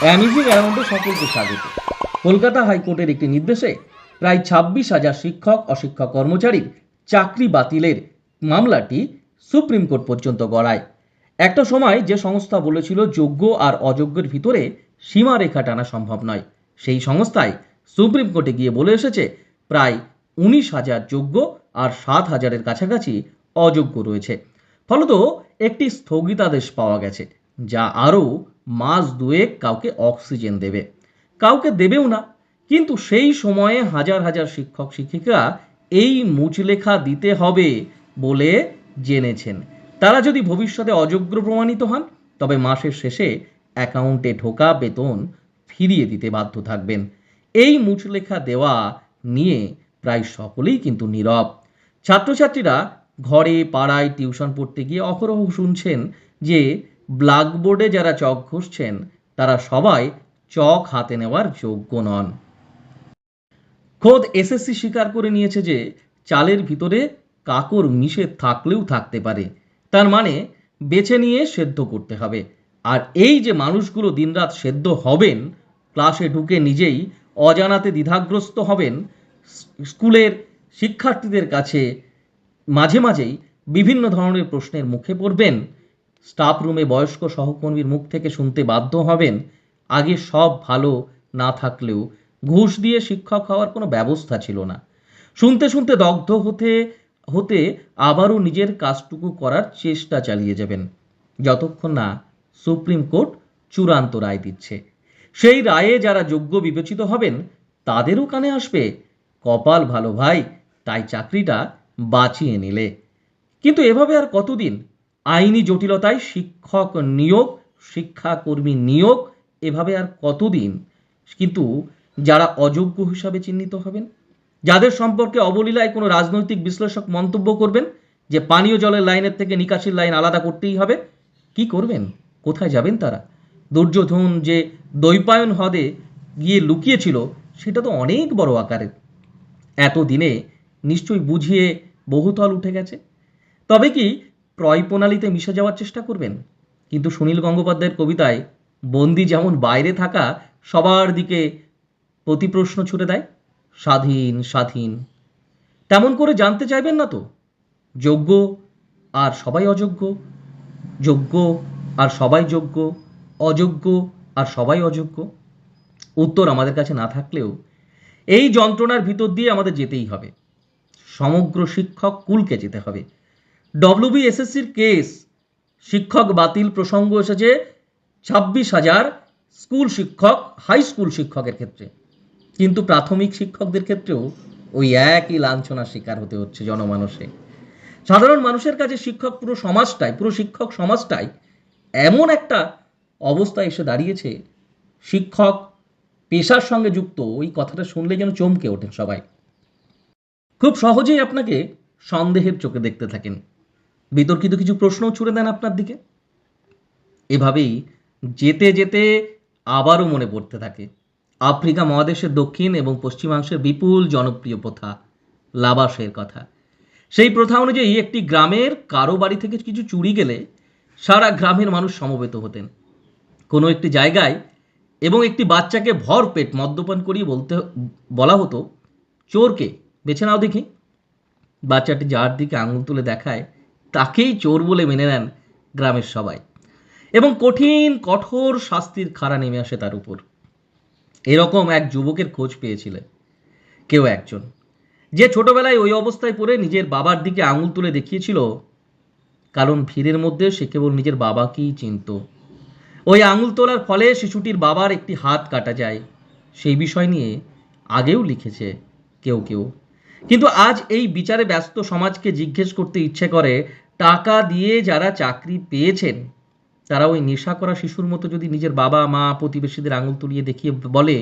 Amazing অ্যারাউন্ডে সকলকে স্বাগত। কলকাতা হাইকোর্টের একটি নির্দেশে প্রায় 26,000 শিক্ষক অশিক্ষক কর্মচারীর চাকরি বাতিলের মামলাটি সুপ্রিম কোর্ট পর্যন্ত গড়ায়। একটা সময় যে সংস্থা বলেছিল যোগ্য আর অযোগ্যের ভিতরে সীমারেখা টানা সম্ভব নয়, সেই সংস্থায় সুপ্রিম কোর্টে গিয়ে বলে এসেছে প্রায় 19,000 যোগ্য আর 7,000-এর কাছাকাছি অযোগ্য রয়েছে। ফলত একটি স্থগিতাদেশ পাওয়া গেছে, যা আরও মাস দুয়েক কাউকে অক্সিজেন দেবে, কাউকে দেবেও না। কিন্তু সেই সময়ে হাজার হাজার শিক্ষক শিক্ষিকা এই মুচলেখা দিতে হবে বলে জেনেছেন। তারা যদি ভবিষ্যতে অযোগ্য প্রমাণিত হন, তবে মাসের শেষে অ্যাকাউন্টে ঢোকা বেতন ফিরিয়ে দিতে বাধ্য থাকবেন। এই মুচলেখা দেওয়া নিয়ে প্রায় সকলেই কিন্তু নীরব। ছাত্রছাত্রীরা ঘরে পাড়ায় টিউশন পড়তে গিয়ে অহরহ শুনছেন যে ব্ল্যাকবোর্ডে যারা চক ঘষছেন তারা সবাই চক হাতে নেওয়ার যোগ্য নন। খোদ এসএসসি স্বীকার করে নিয়েছে যে চালের ভিতরে কাকর মিশে থাকলেও থাকতে পারে, তার মানে বেছে নিয়ে সেদ্ধ করতে হবে। আর এই যে মানুষগুলো দিনরাত সেদ্ধ হবেন, ক্লাসে ঢুকে নিজেই অজানাতে দ্বিধাগ্রস্ত হবেন, স্কুলের শিক্ষার্থীদের কাছে মাঝে মাঝেই বিভিন্ন ধরনের প্রশ্নের মুখে পড়বেন, স্টাফ রুমে বয়স্ক সহকর্মীর মুখ থেকে শুনতে বাধ্য হবেন আগে সব ভালো না থাকলেও ঘুষ দিয়ে শিক্ষক হওয়ার কোনো ব্যবস্থা ছিল না। শুনতে শুনতে দগ্ধ হতে হতে আবারও নিজের কাজটুকু করার চেষ্টা চালিয়ে যাবেন, যতক্ষণ না সুপ্রিম কোর্ট চূড়ান্ত রায় দিচ্ছে। সেই রায়ে যারা যোগ্য বিবেচিত হবেন তাদেরও কানে আসবে, কপাল ভালো ভাই, তাই চাকরিটা বাঁচিয়ে নিলে। কিন্তু এভাবে আর কতদিন? আইনি জটিলতায় শিক্ষক নিয়োগ, শিক্ষাকর্মী নিয়োগ, এভাবে আর কতদিন? কিন্তু যারা অযোগ্য হিসাবে চিহ্নিত হবেন, যাদের সম্পর্কে অবলীলায় কোনো রাজনৈতিক বিশ্লেষক মন্তব্য করবেন যে পানীয় জলের লাইনের থেকে নিকাশির লাইন আলাদা করতেই হবে, কি করবেন? কোথায় যাবেন তারা? দুর্যোধন যে দ্বৈপায়ন হ্রদে গিয়ে লুকিয়েছিল সেটা তো অনেক বড় আকারের, এতদিনে নিশ্চয়ই বুঝিয়ে বহুতল উঠে গেছে। তবে কি প্রয় প্রণালীতে মিশে যাওয়ার চেষ্টা করবেন? কিন্তু সুনীল গঙ্গোপাধ্যায়ের কবিতায় বন্দি যেমন বাইরে থাকা সবার দিকে প্রতিপ্রশ্ন ছুড়ে দেয়, স্বাধীন স্বাধীন, তেমন করে জানতে চাইবেন না তো যোগ্য আর সবাই অযোগ্য, যোগ্য আর সবাই যোগ্য, অযোগ্য আর সবাই অযোগ্য? উত্তর আমাদের কাছে না থাকলেও এই যন্ত্রণার ভিতর দিয়ে আমাদের যেতেই হবে। সমগ্র শিক্ষক কুলকে যেতে হবে। ডব্লিউবিএসএসসির কেস, শিক্ষক বাতিল প্রসঙ্গ এসেছে 26,000 স্কুল শিক্ষক, হাই স্কুল শিক্ষকের ক্ষেত্রে। কিন্তু প্রাথমিক শিক্ষকদের ক্ষেত্রেও ওই একই লাঞ্ছনার শিকার হতে হচ্ছে জনমানসে। সাধারণ মানুষের কাছে শিক্ষক পুরো সমাজটাই, পুরো শিক্ষক সমাজটাই এমন একটা অবস্থায় এসে দাঁড়িয়েছে, শিক্ষক পেশার সঙ্গে যুক্ত ওই কথাটা শুনলে যেন চমকে ওঠেন সবাই। খুব সহজেই আপনাকে সন্দেহের চোখে দেখতে থাকেন, বিতর্কিত কিছু প্রশ্নও ছুড়ে দেন আপনার দিকে। এভাবেই যেতে যেতে আবারও মনে পড়তে থাকে আফ্রিকা মহাদেশের দক্ষিণ এবং পশ্চিমাংশের বিপুল জনপ্রিয় প্রথা লাবাসের কথা। সেই প্রথা অনুযায়ী একটি গ্রামের কারো বাড়ি থেকে কিছু চুরি গেলে সারা গ্রামের মানুষ সমবেত হতেন কোনো একটি জায়গায়, এবং একটি বাচ্চাকে ভরপেট মদ্যপান করিয়ে বলা হতো, চোরকে বেছে নাও দেখি। বাচ্চাটি যার দিকে আঙুল তুলে দেখায় তাকেই চোর বলে মেনে নেন গ্রামের সবাই, এবং কঠিন কঠোর শাস্তির খাড়া নেমে আসে তার উপর। এরকম এক যুবকের খোঁজ পেয়েছিলেন কেউ একজন, যে ছোটবেলায় ওই অবস্থায় পড়ে নিজের বাবার দিকে আঙুল তুলে দেখিয়েছিল, কারণ ভিড়ের মধ্যে সে কেবল নিজের বাবাকেই চিনত। ওই আঙুল তোলার ফলে শিশুটির বাবার একটি হাত কাটা যায়, সেই বিষয় নিয়ে আগেও লিখেছে কেউ কেউ। কিন্তু আজ এই বিচারে ব্যস্ত সমাজকে জিজ্ঞেস করতে ইচ্ছে করে, টাকা দিয়ে যারা চাকরি পেয়েছেন তারা ওই নেশা করা শিশুর মতো যদি নিজের বাবা মা প্রতিবেশীদের আঙুল তুলিয়ে দেখিয়ে বলে,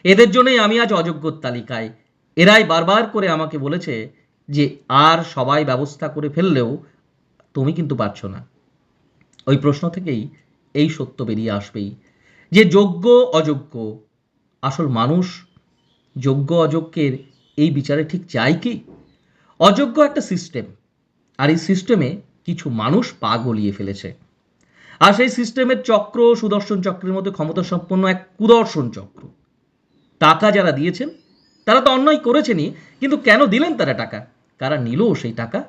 এদের জন্যই আমি আজ অযোগ্যর তালিকায়, এরাই বারবার করে আমাকে বলেছে যে আর সবাই ব্যবস্থা করে ফেললেও তুমি কিন্তু পারছো না, ওই প্রশ্ন থেকেই এই সত্য বেরিয়ে আসবেই যে যোগ্য অযোগ্য, আসল মানুষ যোগ্য অযোগ্যের এই বিচারে ঠিক চাই কি? অযোগ্য একটা সিস্টেম, আর এই সিস্টেমে কিছু মানুষ পা গলিয়ে ফেলেছে। আর সেই সিস্টেমের চক্র সুদর্শন চক্রের মধ্যে ক্ষমতা সম্পন্ন এক কুদর্শন চক্র। টাকা যারা দিয়েছেন তারা তো অন্যায় করেছেনই, কিন্তু কেন দিলেন তারা টাকা? কারা নিল সেই টাকা?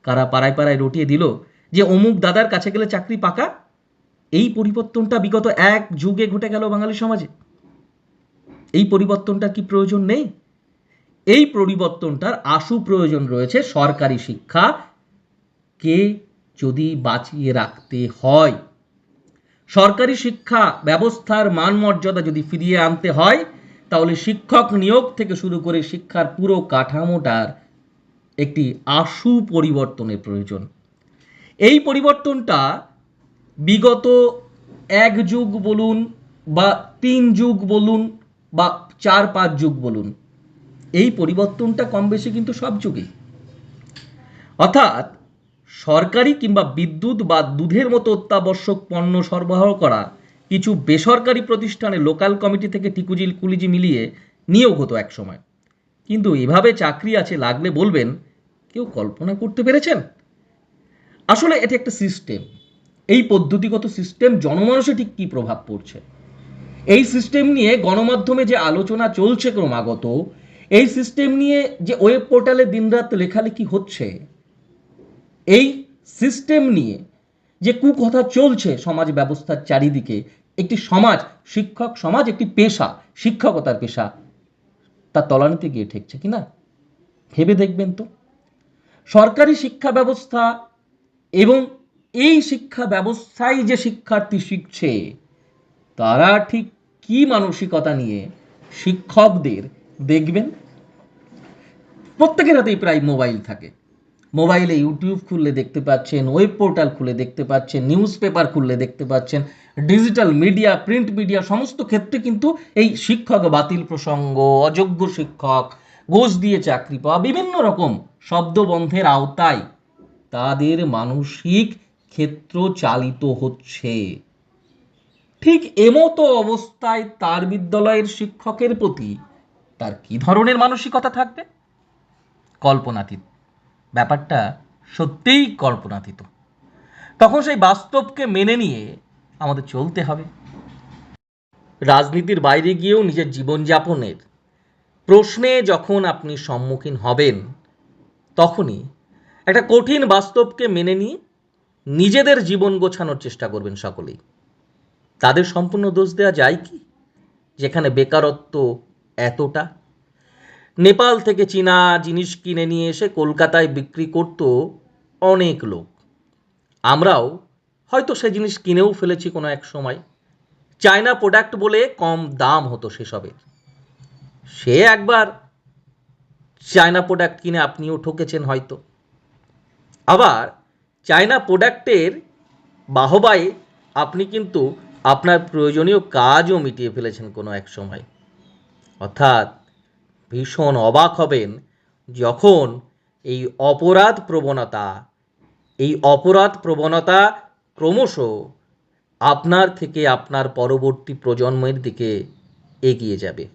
কারা পাড়ায় পাড়ায় রটিয়ে দিল যে অমুক দাদার কাছে গেলে চাকরি পাকা? এই পরিবর্তনটা বিগত এক যুগে ঘটে গেল বাঙালি সমাজে। এই পরিবর্তনটা কি প্রয়োজন নেই? এই পরিবর্তনটার আশু প্রয়োজন রয়েছে। সরকারি শিক্ষাকে যদি বাঁচিয়ে রাখতে হয়, সরকারি শিক্ষা ব্যবস্থার মান মর্যাদা যদি ফিরিয়ে আনতে হয়, তাহলে শিক্ষক নিয়োগ থেকে শুরু করে শিক্ষার পুরো কাঠামোটার একটি আশু পরিবর্তনের প্রয়োজন। এই পরিবর্তনটা বিগত এক যুগ বলুন বা 3 যুগ বলুন বা 4-5 যুগ বলুন, এই পরিবর্তনটা কম বেশি কিন্তু সব যুগেই। অর্থাৎ সরকারি কিংবা বিদ্যুৎ বা দুধের মতো অত্যাবশ্যক পণ্য সরবরাহ করা কিছু বেসরকারি প্রতিষ্ঠানে লোকাল কমিটি থেকে টিকুজিল কুলিজি মিলিয়ে নিয়োগ হতো এক সময়। কিন্তু এভাবে চাকরি আছে লাগলে বলবেন, কেউ কল্পনা করতে পেরেছেন? আসলে এটা একটা সিস্টেম। এই পদ্ধতিগত সিস্টেম জনমানসে ঠিক কী প্রভাব পড়ছে, এই সিস্টেম নিয়ে গণমাধ্যমে যে আলোচনা চলছে ক্রমাগত, এই সিস্টেম নিয়ে যে ওয়েব পোর্টালে দিনরাত লেখালেখি হচ্ছে, এই সিস্টেম নিয়ে যে কুকথা চলছে সমাজ ব্যবস্থার চারিদিকে, একটি সমাজ, শিক্ষক সমাজ একটি পেশা, শিক্ষকতার পেশা, তার তলানিতে গিয়ে ঠেকছে কিনা ভেবে দেখবেন তো। সরকারি শিক্ষা ব্যবস্থা এবং এই শিক্ষা ব্যবস্থায় যে শিক্ষার্থী শিখছে, তারা ঠিক কি মানসিকতা নিয়ে শিক্ষকদের দেখবেন। প্রত্যেকের হাতেই প্রায় মোবাইল থাকে। মোবাইলে ইউটিউব খুললে দেখতে পাচ্ছেন, ওয়েব পোর্টাল খুলে দেখতে পাচ্ছেন, নিউজ পেপার খুললে দেখতে পাচ্ছেন, ডিজিটাল মিডিয়া, প্রিন্ট মিডিয়া সমস্ত ক্ষেত্রে কিন্তু এই শিক্ষক বাতিল প্রসঙ্গ, অযোগ্য শিক্ষক, ঘুষ দিয়ে চাকরি পাওয়া, বিভিন্ন রকম শব্দবন্ধের আওতায় তাদের মানসিক ক্ষেত্র চালিত হচ্ছে। ঠিক এমতো অবস্থায় তার বিদ্যালয়ের শিক্ষকের প্রতি তার কি ধরনের মানসিকতা থাকবে? কল্পনাতীত। ব্যাপারটা সত্যিই কল্পনাতীত। তখন সেই বাস্তবকে মেনে নিয়ে আমাদের চলতে হবে। রাজনীতির বাইরে গিয়েও নিজের জীবনযাপনের প্রশ্নে যখন আপনি সম্মুখীন হবেন, তখনই একটা কঠিন বাস্তবকে মেনে নিয়ে নিজেদের জীবন গোছানোর চেষ্টা করবেন সকলেই। তাদের সম্পূর্ণ দোষ দেওয়া যায় কি, যেখানে বেকারত্ব এতটা? নেপাল থেকে চীনা জিনিস কিনে নিয়ে এসে কলকাতায় বিক্রি করত অনেক লোক। আমরাও হয়তো সে জিনিস কিনেও ফেলেছি কোনো এক সময়। চায়না প্রোডাক্ট বলে কম দাম হতো সেসবের। সে একবার চায়না প্রোডাক্ট কিনে আপনিও ঠকেছেন হয়তো। আবার চায়না প্রোডাক্টের বাহবায় আপনি কিন্তু আপনার প্রয়োজনীয় কাজও মিটিয়ে ফেলেছেন কোনো এক সময়। অর্থাৎ ভীষণ অবাক হবেন যখন এই অপরাধ প্রবণতা ক্রমশ আপনার থেকে আপনার পরবর্তী প্রজন্মের দিকে এগিয়ে যাবে।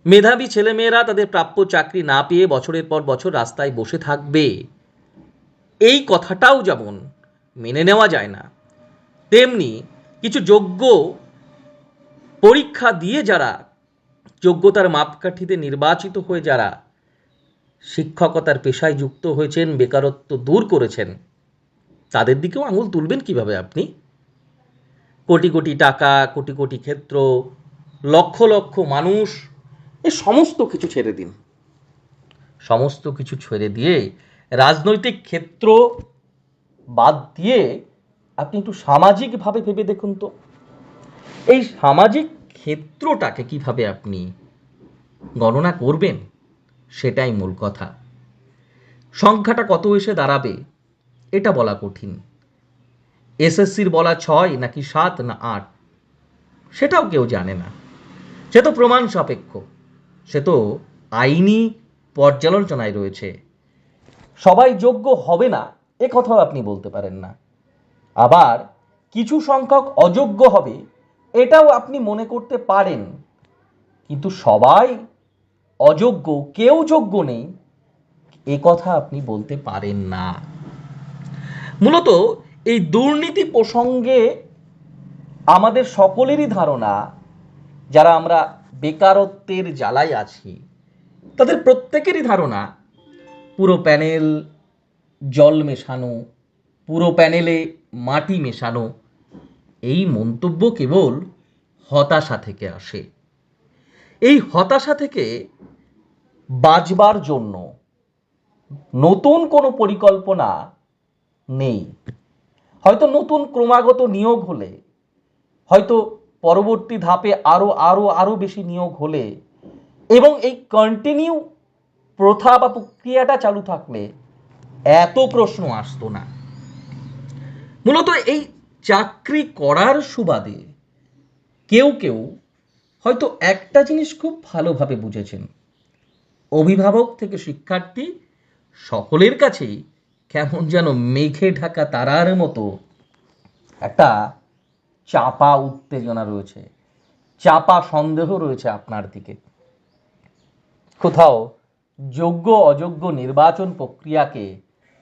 মেধাবী ছেলেমেয়েরা তাদের প্রাপ্য চাকরি না পেয়ে বছরের পর বছর রাস্তায় বসে থাকবে, এই কথাটাও যেমন মেনে নেওয়া যায় না, তেমনি কিছু যোগ্য পরীক্ষা দিয়ে যারা যোগ্যতার মাপকাঠিতে নির্বাচিত হয়ে যারা শিক্ষকতার পেশায় যুক্ত হয়েছেন, বেকারত্ব দূর করেছেন, তাদের দিকেও আঙুল তুলবেন কিভাবে আপনি? কোটি কোটি টাকা, কোটি কোটি ক্ষেত্র, লক্ষ লক্ষ মানুষ, এই সমস্ত কিছু ছেড়ে দিন। সমস্ত কিছু ছেড়ে দিয়ে রাজনৈতিক ক্ষেত্র বাদ দিয়ে আপনি একটু সামাজিকভাবে ভেবে দেখুন তো, এই সামাজিক ক্ষেত্রটাকে কিভাবে আপনি গণনা করবেন, সেটাই মূল কথা। সংখ্যাটা কত এসে দাঁড়াবে এটা বলা কঠিন। এসএসসির বলা 6 নাকি 7 না 8, সেটাও কেউ জানে না। সে তো প্রমাণ সাপেক্ষ, সে তো আইনি পর্যালোচনায় রয়েছে। সবাই যোগ্য হবে না এ কথাও আপনি বলতে পারেন না। আবার কিছু সংখ্যক অযোগ্য হবে এটাও আপনি মনে করতে পারেন, কিন্তু সবাই অযোগ্য, কেউ যোগ্য নেই এ কথা আপনি বলতে পারেন না। মূলত এই দুর্নীতি প্রসঙ্গে আমাদের সকলেরই ধারণা, যারা আমরা বেকারত্বের জ্বালায় আছি তাদের প্রত্যেকেরই ধারণা পুরো প্যানেল জল মেশানো, পুরো প্যানেলে মাটি মেশানো। এই মন্তব্য কেবল হতাশা থেকে আসে। এই হতাশা থেকে বাঁচবার জন্য নতুন কোনো পরিকল্পনা নেই। হয়তো নতুন ক্রমাগত নিয়োগ হলে, হয়তো পরবর্তী ধাপে আরো বেশি নিয়োগ হলে এবং এই কন্টিনিউ প্রথা বা প্রক্রিয়াটা চালু থাকলে এত প্রশ্ন আসতো না। মূলত এই চাকরি করার সুবাদে কেউ কেউ হয়তো একটা জিনিস খুব ভালোভাবে বুঝেছেন, অভিভাবক থেকে শিক্ষার্থী সকলের কাছেই কেমন যেন মেঘে ঢাকা তারার মতো একটা চাপা উত্তেজনা রয়েছে, চাপা সন্দেহ রয়েছে আপনার দিকে। কোথাও যোগ্য অযোগ্য নির্বাচন প্রক্রিয়াকে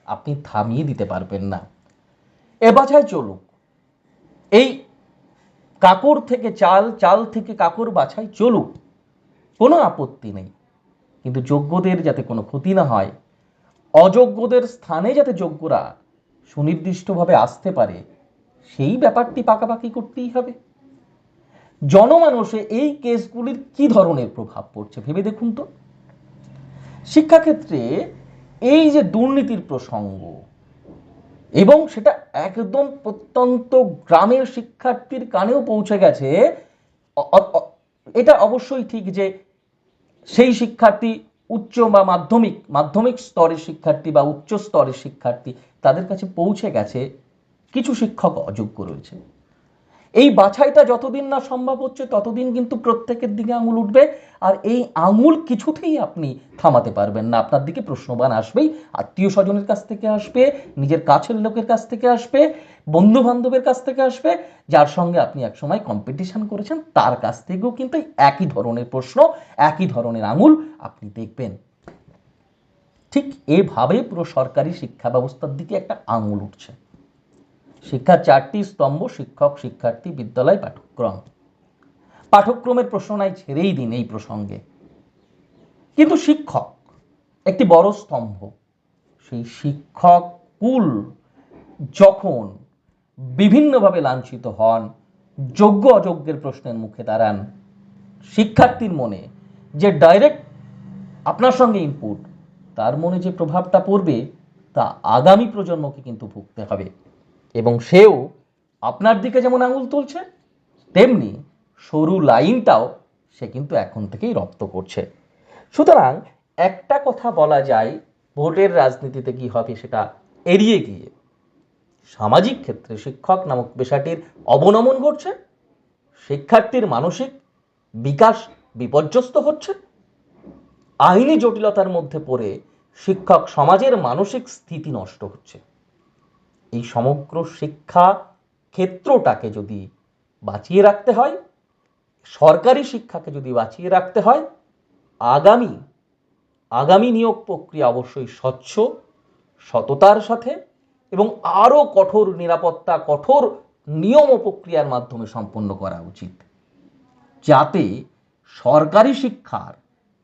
আপনি থামিয়ে দিতে পারবেন না। এ বাছাই চলুক, এই কাকর থেকে চাল, চাল থেকে কাকর বাছাই চলুক, কোনো আপত্তি নেই। কিন্তু যোগ্যদের যাতে কোনো ক্ষতি না হয়, অযোগ্যদের স্থানে যাতে যোগ্যরা সুনির্দিষ্টভাবে আসতে পারে, সেই ব্যাপারটি পাকাপাকি করতেই হবে। জনমানসে এই কেসগুলির কি ধরনের প্রভাব পড়ছে ভেবে দেখুন তো। শিক্ষাক্ষেত্রে এই যে দুর্নীতির প্রসঙ্গ, এবং সেটা একদম প্রত্যন্ত গ্রামের শিক্ষার্থীর কানেও পৌঁছে গেছে, এটা অবশ্যই ঠিক যে সেই শিক্ষার্থী উচ্চ বা মাধ্যমিক স্তরের শিক্ষার্থী বা উচ্চ স্তরের শিক্ষার্থী, তাদের কাছে পৌঁছে গেছে কিছু শিক্ষক অযোগ্য রয়েছে। এই বাছাইটা যতদিন না সম্ভব হচ্ছে ততদিন কিন্তু প্রত্যেকের দিকে আঙুল উঠবে, আর এই আঙুল কিছুতেই আপনি থামাতে পারবেন না। আপনার দিকে প্রশ্নবাণ আসবেই, আত্মীয় স্বজনের কাছ থেকে আসবে, নিজের কাছের লোকের কাছ থেকে আসবে, বন্ধু বান্ধবের কাছ থেকে আসবে, যার সঙ্গে আপনি একসময় কম্পিটিশন করেছেন তার কাছ থেকেও কিন্তু একই ধরনের প্রশ্ন, একই ধরনের আঙুল আপনি দেখবেন। ঠিক এভাবে পুরো সরকারি শিক্ষা ব্যবস্থার দিকে একটা আঙুল উঠছে। শিক্ষার চারটি স্তম্ভ: শিক্ষক, শিক্ষার্থী, বিদ্যালয়, পাঠ্যক্রম। পাঠ্যক্রমের প্রশ্ন নাই, ছেড়েই দিন এই প্রসঙ্গে। কিন্তু শিক্ষক একটি বড় স্তম্ভ। সেই শিক্ষক কুল যখন বিভিন্নভাবে লাঞ্ছিত হন, যোগ্য অযোগ্যের প্রশ্নের মুখে দাঁড়ান, শিক্ষার্থীর মনে যে ডাইরেক্ট আপনার সঙ্গে ইনপুট, তার মনে যে প্রভাবটা পড়বে তা আগামী প্রজন্মকে কিন্তু ভুগতে হবে। এবং সেও আপনার দিকে যেমন আঙুল তুলছে, তেমনি সরু লাইনটাও সে কিন্তু এখন থেকেই রপ্ত করছে। সুতরাং একটা কথা বলা যায়, ভোটের রাজনীতিতে কি হবে সেটা এড়িয়ে গিয়ে সামাজিক ক্ষেত্রে শিক্ষক নামক পেশাটির অবনমন ঘটছে, শিক্ষার্থীর মানসিক বিকাশ বিপর্যস্ত হচ্ছে, আইনি জটিলতার মধ্যে পড়ে শিক্ষক সমাজের মানসিক স্থিতি নষ্ট হচ্ছে। এই সমগ্র শিক্ষা ক্ষেত্রটাকে যদি বাঁচিয়ে রাখতে হয়, সরকারি শিক্ষাকে যদি বাঁচিয়ে রাখতে হয়, আগামী নিয়োগ প্রক্রিয়া অবশ্যই স্বচ্ছ, সততার সাথে এবং আরো কঠোর নিরাপত্তা, কঠোর নিয়ম ও প্রক্রিয়ার মাধ্যমে সম্পন্ন করা উচিত, যাতে সরকারি শিক্ষার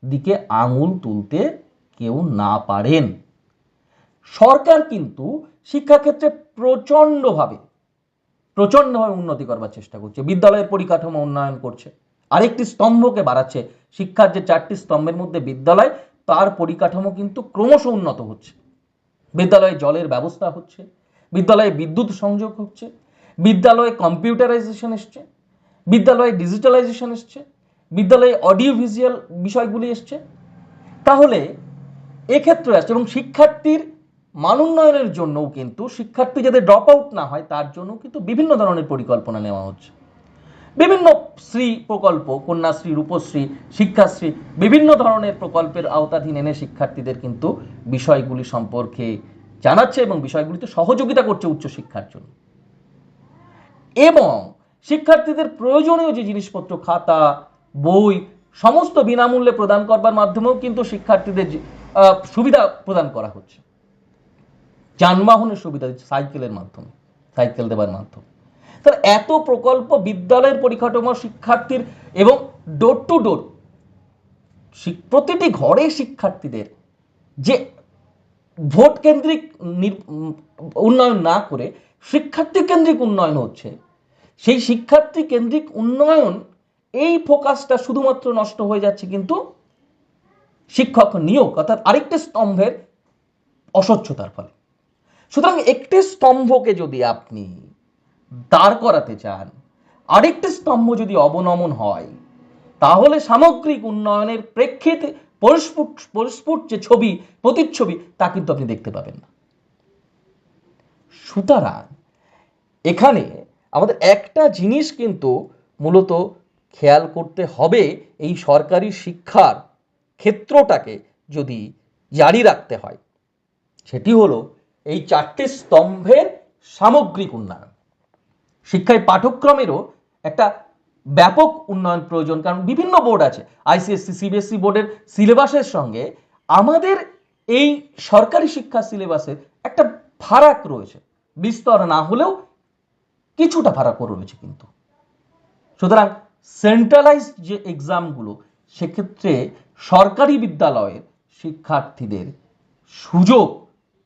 দিকে আঙুল তুলতে কেউ না পারেন। সরকার কিন্তু শিক্ষাক্ষেত্রে প্রচণ্ডভাবে উন্নতি করবার চেষ্টা করছে, বিদ্যালয়ের পরিকাঠামো উন্নয়ন করছে, আরেকটি স্তম্ভকে বাড়াচ্ছে। শিক্ষার যে চারটি স্তম্ভের মধ্যে বিদ্যালয়, তার পরিকাঠামো কিন্তু ক্রমশ উন্নত হচ্ছে। বিদ্যালয়ে জলের ব্যবস্থা হচ্ছে, বিদ্যালয়ে বিদ্যুৎ সংযোগ হচ্ছে, বিদ্যালয়ে কম্পিউটারাইজেশন এসছে, বিদ্যালয়ে ডিজিটালাইজেশন এসছে, বিদ্যালয়ে অডিও ভিজুয়াল বিষয়গুলি এসছে। তাহলে এক্ষেত্রে আসছে, এবং শিক্ষার্থীর মান উন্নয়নের জন্যও কিন্তু, শিক্ষার্থী যাতে ড্রপ আউট না হয় তার জন্য কিন্তু বিভিন্ন ধরনের পরিকল্পনা নেওয়া হচ্ছে। বিভিন্ন শ্রী প্রকল্প, কন্যাশ্রী, রূপশ্রী, শিক্ষাশ্রী, বিভিন্ন ধরনের প্রকল্পের আওতাধীন এনে শিক্ষার্থীদের কিন্তু বিষয়গুলি সম্পর্কে জানাচ্ছে এবং বিষয়গুলিতে সহযোগিতা করছে উচ্চশিক্ষার জন্য। এবং শিক্ষার্থীদের প্রয়োজনীয় যে জিনিসপত্র, খাতা, বই, সমস্ত বিনামূল্যে প্রদান করবার মাধ্যমেও কিন্তু শিক্ষার্থীদের সুবিধা প্রদান করা হচ্ছে। যানবাহনের সুবিধা, সাইকেলের মাধ্যমে। সাইকেল দেওয়ার মাধ্যমে। তাহলে এত প্রকল্প, বিদ্যালয়ের পরিকাঠামো, শিক্ষার্থীর এবং ডোর টু ডোর প্রতিটি ঘরে শিক্ষার্থীদের যে ভোট কেন্দ্রিক উন্নয়ন না করে শিক্ষার্থী কেন্দ্রিক উন্নয়ন হচ্ছে, সেই শিক্ষার্থী কেন্দ্রিক উন্নয়ন, এই ফোকাসটা শুধুমাত্র নষ্ট হয়ে যাচ্ছে কিন্তু শিক্ষক নিয়োগ অর্থাৎ আরেকটি স্তম্ভের অস্বচ্ছতার ফলে। সুতরাং একটি স্তম্ভকে যদি আপনি দাঁড় করাতে চান, আরেকটি স্তম্ভ যদি অবনমন হয়, তাহলে সামগ্রিক উন্নয়নের প্রেক্ষিতে পরিস্ফুট যে ছবি, প্রতিচ্ছবি, তা কিন্তু আপনি দেখতে পাবেন না। সুতরাং এখানে আমাদের একটা জিনিস কিন্তু মূলত খেয়াল করতে হবে, এই সরকারি শিক্ষার ক্ষেত্রটাকে যদি জারি রাখতে হয়, সেটি হলো এই চারটি স্তম্ভের সামগ্রিক উন্নয়ন। শিক্ষায় পাঠ্যক্রমেরও একটা ব্যাপক উন্নয়ন প্রয়োজন, কারণ বিভিন্ন বোর্ড আছে, আইসিএসসি, সিবিএসসি বোর্ডের সিলেবাসের সঙ্গে আমাদের এই সরকারি শিক্ষা সিলেবাসের একটা ফারাক রয়েছে, বিস্তর না হলেও কিছুটা ফারাকও রয়েছে কিন্তু। সুতরাং সেন্ট্রালাইজ যে এক্সামগুলো, সেক্ষেত্রে সরকারি বিদ্যালয়ের শিক্ষার্থীদের সুযোগ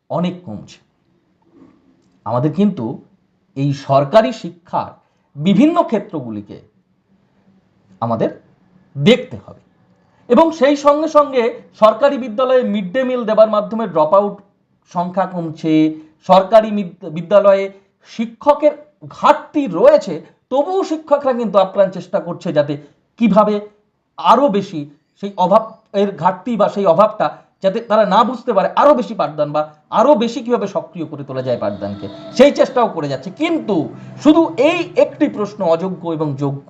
অনেক কমছে। আমাদের কিন্তু এই সরকারি শিক্ষার বিভিন্ন ক্ষেত্রগুলিকে আমাদের দেখতে হবে, এবং সেই সঙ্গে সঙ্গে সরকারি বিদ্যালয়ে মিড ডে মিল দেওয়ার মাধ্যমে ড্রপ আউট সংখ্যা কমছে, সরকারি বিদ্যালয়ে শিক্ষকের ঘাটতি রয়েছে, তবুও শিক্ষকরা কিন্তু আপ্রাণ চেষ্টা করছে যাতে কিভাবে আরো বেশি সেই অভাবের ঘাটতি বা সেই অভাবটা যাতে তারা না বুঝতে পারে, আরো বেশি পাঠদান বা আরো বেশি কিভাবে সক্রিয় করে তোলা যায় পাঠদানকে, সেই চেষ্টাও করে যাচ্ছে। কিন্তু শুধু এই একটি প্রশ্ন, অযোগ্য এবং যোগ্য,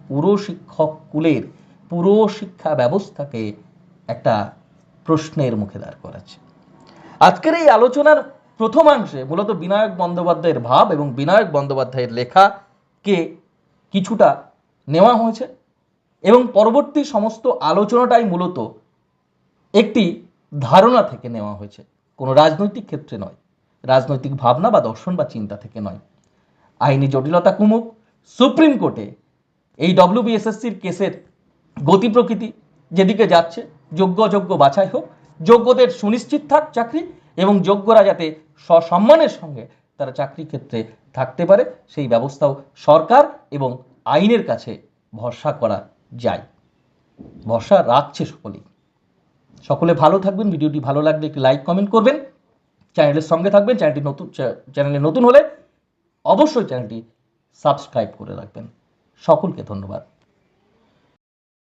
পুরো শিক্ষক কুলের, পুরো শিক্ষা ব্যবস্থাকে একটা প্রশ্নের মুখে দাঁড় করাচ্ছে। আজকের এই আলোচনার প্রথমাংশে মূলত বিনায়ক বন্দ্যোপাধ্যায়ের ভাব এবং বিনায়ক বন্দ্যোপাধ্যায়ের লেখাকে কিছুটা নেওয়া হয়েছে, এবং পরবর্তী সমস্ত আলোচনাটাই মূলত একটি ধারণা থেকে নেওয়া হয়েছে, কোনো রাজনৈতিক ক্ষেত্রে নয়, রাজনৈতিক ভাবনা বা দর্শন বা চিন্তা থেকে নয়। আইনি জটিলতা কমুক, সুপ্রিম কোর্টে এই ডব্লিউবিএসএসসির কেসের গতি প্রকৃতি যেদিকে যাচ্ছে, যোগ্য অযোগ্য বাছাই হোক, যোগ্যদের সুনিশ্চিত থাক চাকরি, এবং যোগ্যরা যাতে সসম্মানের সঙ্গে তারা চাকরি ক্ষেত্রে থাকতে পারে, সেই ব্যবস্থাও সরকার এবং আইনের কাছে ভরসা করা যায়, ভরসা রাখছে সকলেই। সকলে ভালো থাকবেন। ভিডিওটি ভালো লাগলে একটি লাইক কমেন্ট করবেন, চ্যানেলের সঙ্গে থাকবেন। চ্যানেলে নতুন হলে অবশ্যই চ্যানেলটি সাবস্ক্রাইব করে রাখবেন। সকলকে ধন্যবাদ।